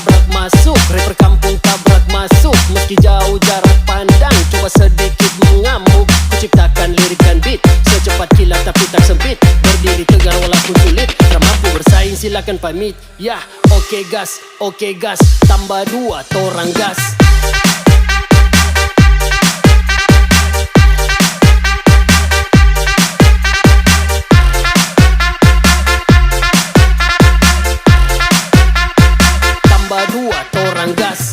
tabrak masuk, rapper kampung tabrak masuk. Meski jauh jarak pandang, coba sedikit mengamuk. Ku ciptakan lirik dan beat secepat kilat tapi tak sempit. Berdiri tegar walaupun sulit, tak mampu bersaing silakan pamit. Ya, oke gas, tambah 2 torang gas. Tambah 2 torang gas.